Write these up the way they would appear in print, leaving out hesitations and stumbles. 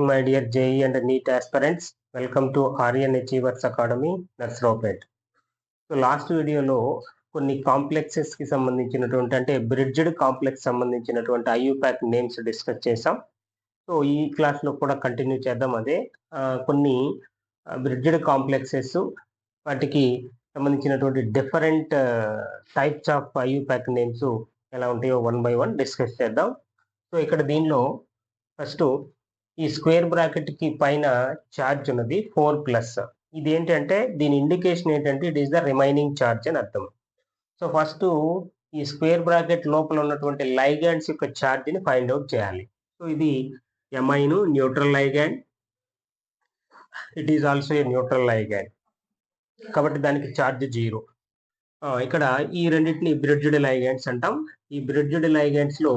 morning, my dear JEE and NEET aspirants. Welcome to Aryan Achievers Academy, Narsropet. So last వీడియోలో కొన్ని complexes కి సంబంధించినటువంటి అంటే bridged complex సంబంధించినటువంటి IUPAC నేమ్స్ డిస్కస్ చేసాం. సో ఈ క్లాస్ లో కూడా కంటిన్యూ చేద్దాం. అదే కొన్ని బ్రిడ్జ్డ్ కాంప్లెక్సెస్ వాటికి సంబంధించినటువంటి different types of IUPAC names ఎలా ఉంటాయో 1 by 1 డిస్కస్ చేద్దాం. సో ఇక్కడ దీనిలో ఫస్ట్ ఈ స్క్వేర్ బ్రాకెట్ కి పైన ఛార్జ్ ఉన్నది 4+. ఇది ఏంటంటే దీని ఇండికేషన్ ఏంటంటే it is the remaining charge అని అర్థం. సో ఫస్ట్ ఈ స్క్వేర్ బ్రాకెట్ లోపల ఉన్నటువంటి లైగాండ్స్ యొక్క ఛార్జ్ ని ఫైండ్ అవుట్ చేయాలి. సో ఇది amine neutral ligand, it is also a neutral ligand కాబట్టి దానికి ఛార్జ్ 0. ఇక్కడ ఈ రెండింటిని బ్రిడ్జ్డ్ లైగాండ్స్ అంటాం. ఈ బ్రిడ్జ్డ్ లైగాండ్స్ లో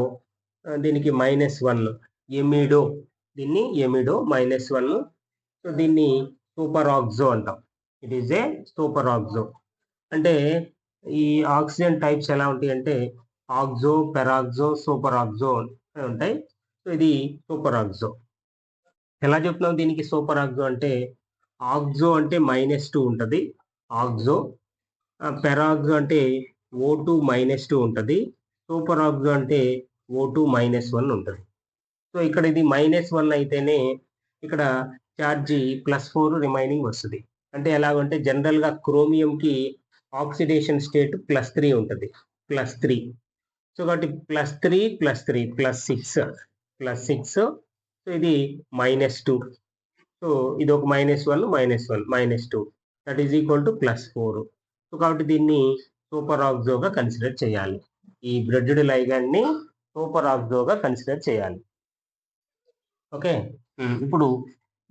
దీనికి -1 ఎమిడో, దీన్ని ఎమిడో -1. సో దీన్ని సూపర్ ఆక్సో అంటాం. It is a super oxo. అంటే ఈ ఆక్సిజన్ టైప్స్ ఎలా ఉంటాయి అంటే ఆక్సో, పెరాక్సో, సూపర్ ఆక్సో ఉంటాయి. సో ఇది సూపర్ ఆక్సో. ఎలా చెప్తున్నాం దీనికి సూపర్ ఆక్సో అంటే ఆక్సో అంటే -2 ఉంటుంది ఆక్సో, పెరాక్సో అంటే O2 -2 ఉంటుంది, సూపర్ ఆక్సో అంటే O2 -1 ఉంటుంది. సో ఇక్కడ ఇది -1 అయితేనే ఇక్కడ ఛార్జీ +4 రిమైనింగ్ వస్తుంది. అంటే ఎలాగంటే జనరల్ గా క్రోమియం కి ఆక్సిడేషన్ స్టేట్ +3 ఉంటుంది, +3. సో కాబట్టి +3 +3 +6. సో ఇది -2. సో ఇది ఒక -1 -2 that is equal to +4. So కాబట్టి దీన్ని సూపర్ ఆక్సోగా కన్సిడర్ చేయాలి. ఈ బ్రిడ్జ్డ్ లైగాండ్ ని సూపర్ ఆక్సోగా కన్సిడర్ చేయాలి. ఓకే, ఇప్పుడు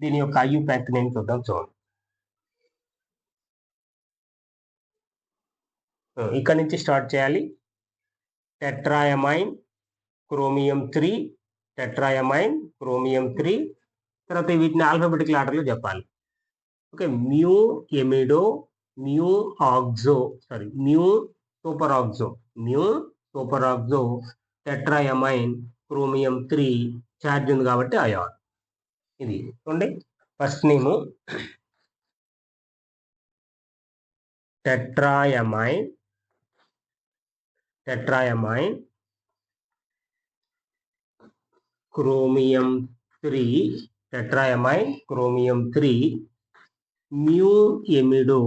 దీని యొక్క IUPAC నేమ్ చూద్దాం. చూడండి, ఇక్కడ నుంచి స్టార్ట్ చేయాలి. Tetraammine chromium 3, tetraammine chromium 3. తర్వాత వీటిని ఆల్ఫాబెటికల్ ఆర్డర్లో చెప్పాలి. Okay, mu amido, mu oxo, mu super oxo, tetraammine chromium 3 charge ఉంది కాబట్టి అయాన్. ఇది చూడండి, ఫస్ట్ నేము tetraammine chromium 3, mu amido,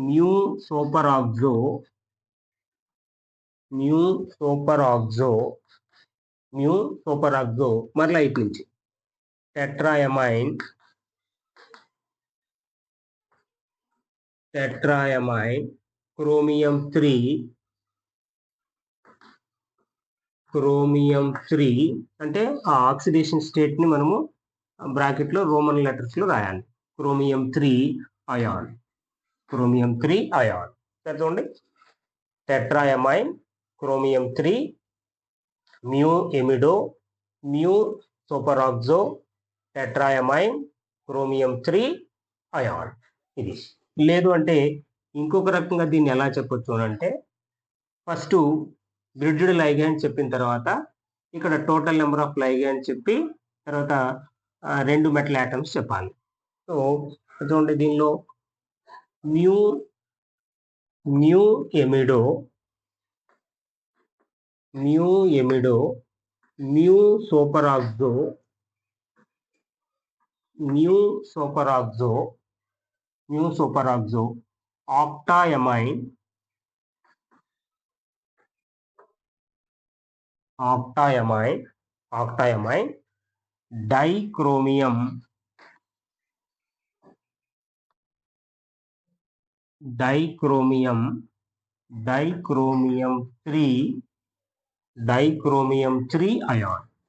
mu super oxo, మరలా ఇటు నుంచి టెట్రాయమైన్ క్రోమియం 3 అంటే ఆ ఆక్సిడేషన్ స్టేట్ ని మనము బ్రాకెట్ లో రోమన్ లెటర్స్ లో రాయాలి. Chromium 3 ion. చూడండి, tetraammine chromium 3, mu amido, mu super oxo, tetraammine chromium 3 ion. ఇది లేదు అంటే ఇంకొక రకంగా దీన్ని ఎలా చెప్పొచ్చు అంటే ఫస్ట్ బ్రిడ్జ్డ్ లైగాండ్ చెప్పిన తర్వాత ఇక్కడ టోటల్ నెంబర్ ఆఫ్ లైగాండ్ చెప్పి తర్వాత 2 మెటల్ ఆటమ్స్ చెప్పాలి. సో చూడండి, దీనిలో mu amido, mu super oxo,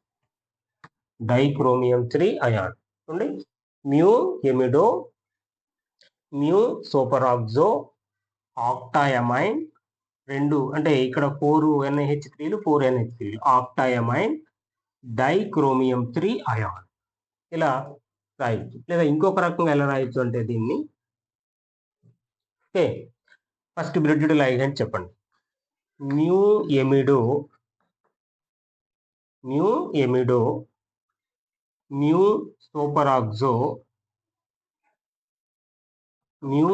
octaammine dichromium 3 ion. చూడండి, mu amido, mu super oxo, octaammine 2 అంటే ఇక్కడ 4 NH3లు 4 NH3లు, ఆక్టాయమైన్ డైక్రోమియం 3 అయాన్. ఇలా రాయొచ్చు. లేదా ఇంకొక రకంగా ఎలా రాయొచ్చు అంటే దీన్ని ఫస్ట్ బ్రిడ్జ్డ్ లైగాండ్ చెప్పండి. Mu amido mu amido, mu superoxo, mu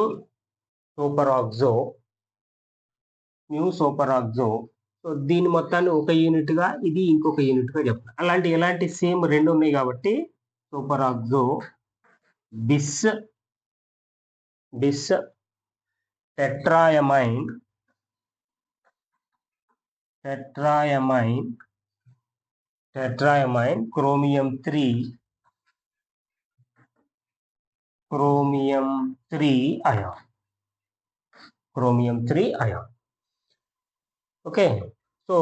superoxo, mu superoxo. So దీని మొత్తాన్ని ఒక యూనిట్ గా, ఇది ఇంకొక యూనిట్ గా చెప్తాను. అలాంటి ఎలాంటి సేమ్ రెండు ఉన్నాయి కాబట్టి సూపరాక్సో బిస్ టెట్రాయమైన్ chromium 3 ion. ఓకే, సో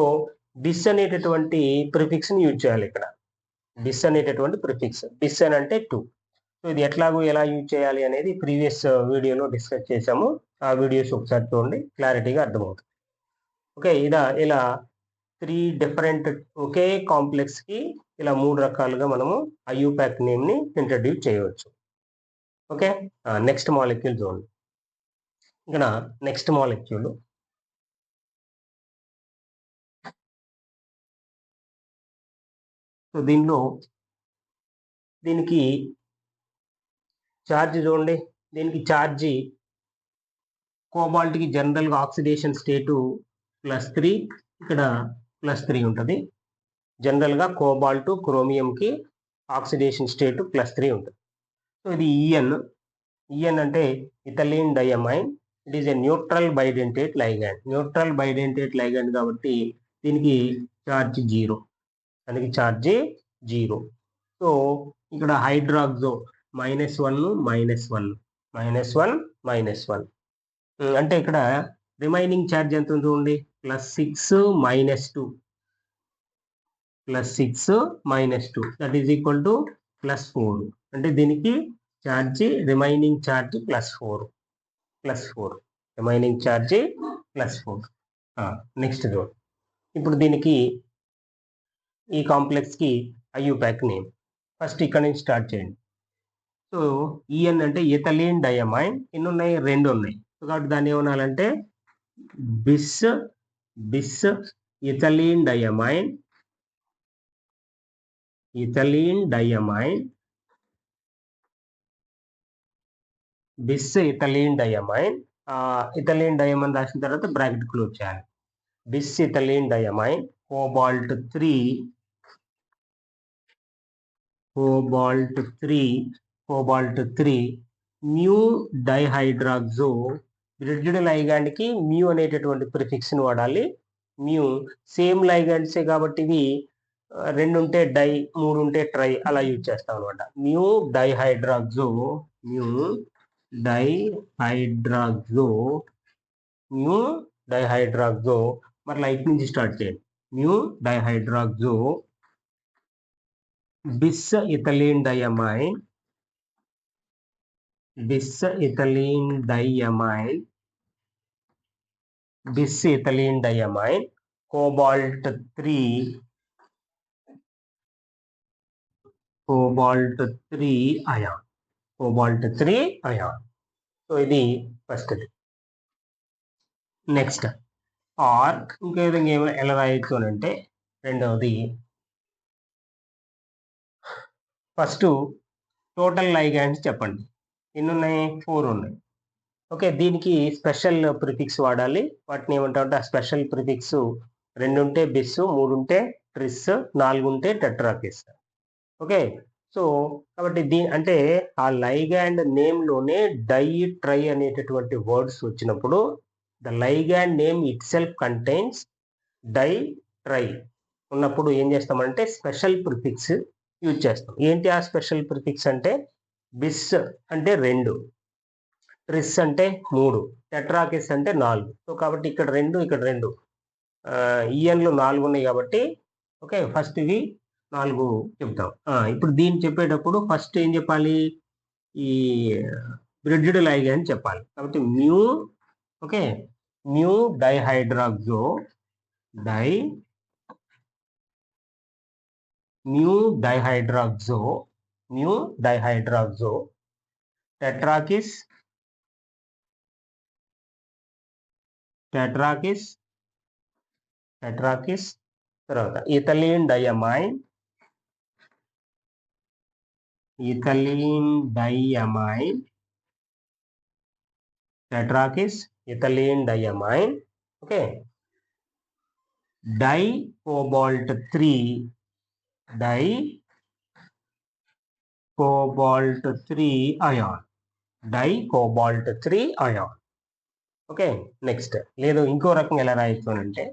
డిస్ అనేటటువంటి ప్రిఫిక్స్ ని యూజ్ చేయాలి ఇక్కడ. డిస్ అనేటటువంటి ప్రిఫిక్స్, డిస్ అని అంటే 2. సో ఇది ఎలా యూజ్ చేయాలి అనేది ప్రీవియస్ వీడియోలో డిస్కస్ చేసాము. ఆ వీడియోస్ ఒకసారి చూడండి, క్లారిటీగా అర్థమవుతుంది. ఓకే, ఇలా 3 డిఫరెంట్ ఒకే కాంప్లెక్స్ కి ఇలా 3 రకాలుగా మనము ఐయుపాక్ నేమ్ ని ఇంట్రడ్యూస్ చేయవచ్చు. ఓకే, నెక్స్ట్ మాలిక్యూల్ చూడండి. ఇక్కడ నెక్స్ట్ మాలిక్యూల్ సో దీనికి ఛార్జ్ చూడండి. దీనికి ఛార్జీ కోబాల్ట్ కి జనరల్ గా ఆక్సిడేషన్ స్టేటు +3, ఇక్కడ +3 ఉంటుంది. జనరల్ గా కోబాల్ట్ క్రోమియం కి ఆక్సిడేషన్ స్టేటు +3 ఉంటుంది. సో ఇది ఈఎన్ అంటే ethylene diamine. It is a neutral bidentate ligand కాబట్టి దీనికి ఛార్జ్ 0. సో ఇక్కడ హైడ్రాక్సో -1 అంటే ఇక్కడ రిమైనింగ్ ఛార్జ్ ఎంత ఉంది చూడండి, +6 -2 దట్ ఈస్ ఈక్వల్ టు +4. అంటే దీనికి remaining charge +4. Remaining charge +4. Next చూడండి. ఇప్పుడు దీనికి ఈ కాంప్లెక్స్ కి ఐయుపాక్ నేమ్ ఫస్ట్ ఇక్కడ నుంచి స్టార్ట్ చేయండి. సో ఈఎన్ అంటే ఇథిలీన్ డైఅమైన్. ఎన్ని ఉన్నాయి? 2 ఉన్నాయి. కాబట్టి దాన్ని ఏమనాలంటే బిస్ ఇథిలీన్ డైఅమైన్. బిస్ ఇథిలీన్ డైఅమైన్ రాసిన తర్వాత బ్రాకెట్ క్లోజ్ చేయాలి. Bis ethylene diamine cobalt 3 mu dihydroxo. Bridged ligand కి మ్యూ అనేటటువంటి ప్రిఫిక్స్ ని వాడాలి. మ్యూ సేమ్ లైగాండ్సే కాబట్టి ఇవి 2 ఉంటే డై, 3 ఉంటే ట్రై, అలా యూజ్ చేస్తాం అనమాట. మ్యూ డైహైడ్రాక్సో మరలా ఇటు నుంచి స్టార్ట్ చేయండి. Mu dihydroxo bis ethylene diamine cobalt 3 ion. So ఇది ఫస్ట్. నెక్స్ట్ ఆర్ ఇంకే విధంగా ఎలా రాయొచ్చు అని అంటే, రెండవది ఫస్ట్ టోటల్ లైగాండ్స్ చెప్పండి. ఎన్ని ఉన్నాయి? 4 ఉన్నాయి. ఓకే, దీనికి స్పెషల్ ప్రిఫిక్స్ వాడాలి. వాటిని ఏమంటామంటే ఆ స్పెషల్ ప్రిఫిక్స్ 2 ఉంటే బిస్, 3 ఉంటే ట్రిస్, 4 ఉంటే టెట్రాకిస్. ఓకే, సో కాబట్టి అంటే ఆ లైగాండ్ నేమ్ లోనే డై, ట్రై అనేటటువంటి వర్డ్స్ వచ్చినప్పుడు the ligand name itself contains di, tri ఉన్నప్పుడు ఏం చేస్తామంటే స్పెషల్ ప్రిఫిక్స్ యూజ్ చేస్తాం. ఏంటి ఆ స్పెషల్ ప్రిఫిక్స్ అంటే, బిస్ అంటే 2, ట్రిస్ అంటే 3, టెట్రాకిస్ అంటే 4. సో కాబట్టి ఇక్కడ 2, ఇక్కడ 2, ఈఎన్లు 4 ఉన్నాయి కాబట్టి ఓకే, ఫస్ట్ ఇవి 4 చెప్తాం. ఇప్పుడు దీన్ని చెప్పేటప్పుడు ఫస్ట్ ఏం చెప్పాలి? ఈ బ్రిడ్జ్డ్ లైగాండ్ చెప్పాలి. కాబట్టి మ్యూ డైహైడ్రాక్సో టెట్రాకిస్ తర్వాత ethylene diamine, tetrakis, ethylene diamine. Okay, dicobalt 3 ion, dicobalt 3 ion. Okay, next లేదు ఇంకో రకం ఎలా రాయొచ్చు అంటే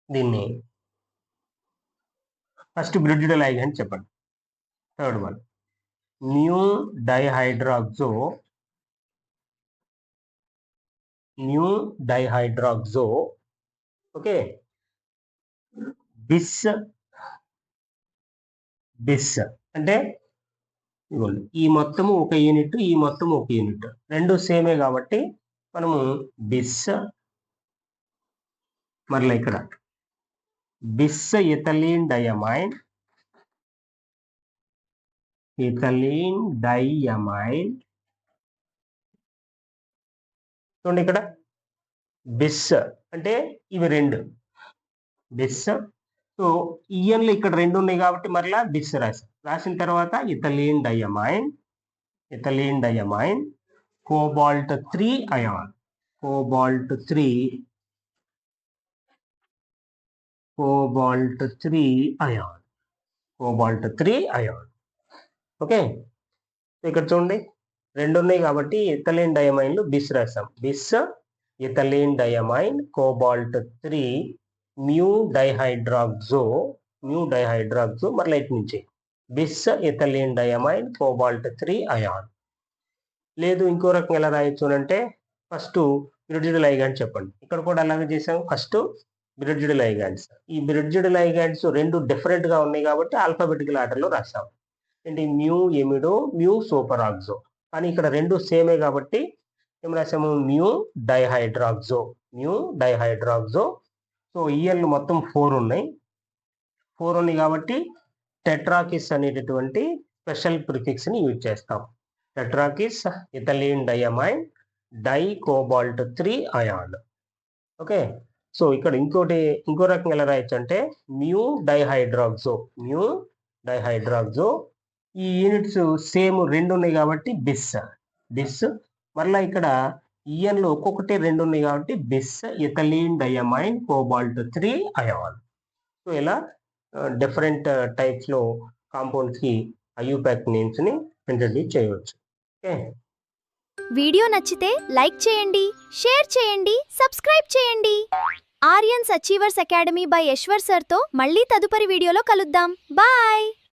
దీన్ని ఫస్ట్ బ్రిడ్జ్డ్ లైగండ్ చెప్పండి. Third one mu dihydroxo, okay, bis అంటే ఇవ్వండి, ఈ మొత్తము ఒక యూనిట్, ఈ మొత్తము ఒక యూనిట్, రెండు సేమే కాబట్టి మనము బిస్, మరలా ఇక్కడ బిస్ ఇథిలీన్ డైఅమైన్, చూడండి ఇక్కడ బిస్ అంటే ఇవి రెండు బిస్. సో ఈఎన్లు ఇక్కడ రెండు ఉన్నాయి కాబట్టి మరలా బిస్ రాసిన తర్వాత ethylene diamine cobalt 3 ion, cobalt 3 ion. Okay, ఇక్కడ చూడండి రెండు ఉన్నాయి కాబట్టి ఇథిలీన్ డైఅమైన్లు బిస్ రాసాం. Bis ethylene diamine cobalt 3 mu dihydroxo, మరలా ఇటు నుంచి bis ethylene diamine cobalt 3 ion. లేదు ఇంకో రకం ఎలా రాయొచ్చు అంటే ఫస్ట్ బ్రిడ్జ్డ్ లైగాండ్ చెప్పండి. ఇక్కడ కూడా అలాగే చేసాం. ఫస్ట్ బ్రిడ్జ్డ్ లైగాండ్స్, ఈ బ్రిడ్జ్డ్ లైగాండ్స్ రెండు డిఫరెంట్ గా ఉన్నాయి కాబట్టి ఆల్ఫాబెటికల్ ఆర్డర్ లో రాసాం. ఏంటి mu amido, mu super oxo. కానీ ఇక్కడ రెండు సేమే కాబట్టి ఏం రాసాము మ్యూ డైహైడ్రాక్సో. సో ఈఎల్ మొత్తం 4 ఉన్నాయి కాబట్టి టెట్రాకిస్ అనేటటువంటి స్పెషల్ ప్రిఫిక్స్ ని యూజ్ చేస్తాం. టెట్రాకిస్ ఇథిలీన్ డైఅమైన్ డైకోబాల్ట్ 3 అయాన్. ఓకే, సో ఇక్కడ ఇంకో రకం ఎలా రాయొచ్చు అంటే మ్యూ డైహైడ్రాక్సో. ఈ యూనిట్స్ సేమ్ రెండు ఉన్నాయి కాబట్టి బిస్. మరలా ఇక్కడ ఈఎన్లో ఒక్కొక్కటి రెండు ఉన్నాయి కాబట్టి బిస్ ethylene diamine cobalt 3 ion. So ఇలా డిఫరెంట్ టైప్స్ లో కాంపౌండ్స్ కి ఐయుపాక్ నేమ్స్ ని ఇంట్రడ్యూస్ చేయవచ్చు. ఓకే, వీడియో నచ్చితే లైక్ చేయండి, షేర్ చేయండి, సబ్స్క్రైబ్ చేయండి. Aryans achievers academy by Yashwar sir తో మళ్ళీ తదుపరి వీడియోలో కలుద్దాం. బాయ్.